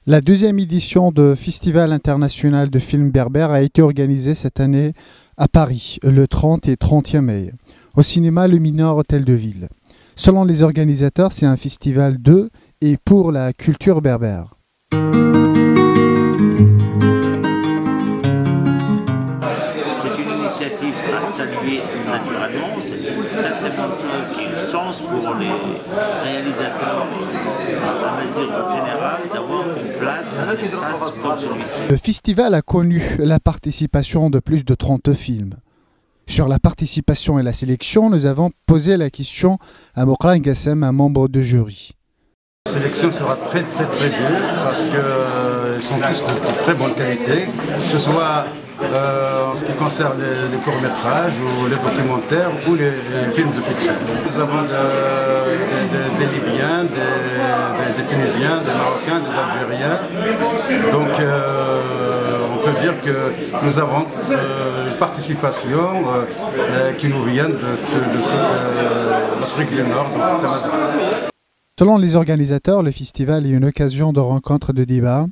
La deuxième édition du Festival international de films berbères a été organisée cette année à Paris, le 30 et 31 mai, au cinéma Le Mineur Hôtel de Ville. Selon les organisateurs, c'est un festival de et pour la culture berbère. C'est une initiative à saluer naturellement, c'est une très bonne chose et une chance pour les réalisateurs à Mazir en général d'avoir une place, un espace comme celui-ci. Le festival a connu la participation de plus de 30 films. Sur la participation et la sélection, nous avons posé la question à Mokran Gassem, un membre de jury. La sélection sera très dure parce qu'ils sont tous de très bonne qualité, que ce soit en ce qui concerne les courts-métrages ou les documentaires ou les films de fiction. Nous avons des Libyens, des Tunisiens, des Marocains, des Algériens. Donc on peut dire que nous avons une participation qui nous vient de toute l'Afrique du Nord, donc Tamazigh. Selon les organisateurs, le festival est une occasion de rencontres, de débats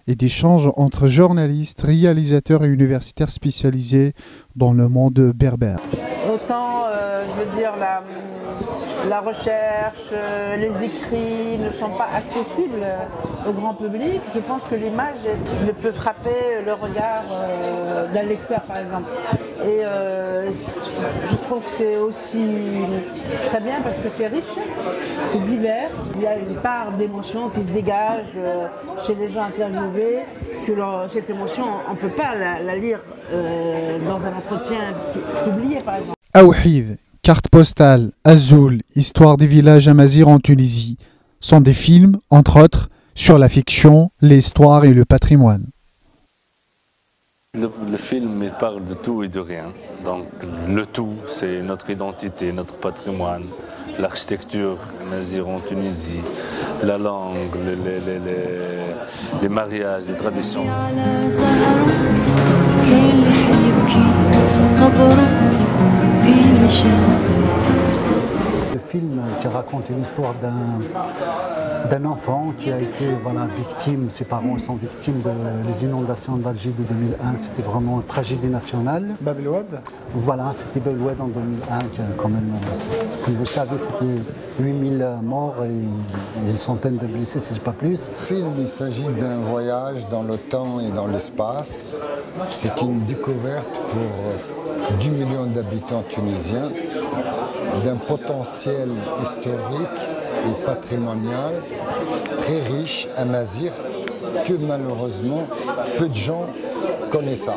et d'échanges entre journalistes, réalisateurs et universitaires spécialisés dans le monde berbère. Autant, je veux dire, la recherche, les écrits ne sont pas accessibles au grand public. Je pense que l'image ne peut frapper le regard d'un lecteur, par exemple. Et je trouve que c'est aussi très bien parce que c'est riche, c'est divers. Il y a une part d'émotion qui se dégage chez les gens interviewés, que cette émotion, on ne peut pas la lire dans un entretien publié, par exemple. Aouhid, carte postale, Azul, histoire des villages amazirs en Tunisie, sont des films, entre autres, sur la fiction, l'histoire et le patrimoine. Le film, il parle de tout et de rien. Donc le tout, c'est notre identité, notre patrimoine, l'architecture amazigh en Tunisie, la langue, les mariages, les traditions. Le film qui raconte une histoire d'un enfant qui a été victime, ses parents sont victimes des inondations d'Alger de 2001. C'était vraiment une tragédie nationale. Bab el Oued. Voilà, c'était Bab el Oued en 2001. Quand même, comme vous savez, c'était 8000 morts et une centaine de blessés, si ce n'est pas plus. Le film, il s'agit d'un voyage dans le temps et dans l'espace. C'est une découverte pour 10 millions d'habitants tunisiens d'un potentiel historique et patrimonial très riche à Mazir que malheureusement peu de gens connaissent ça.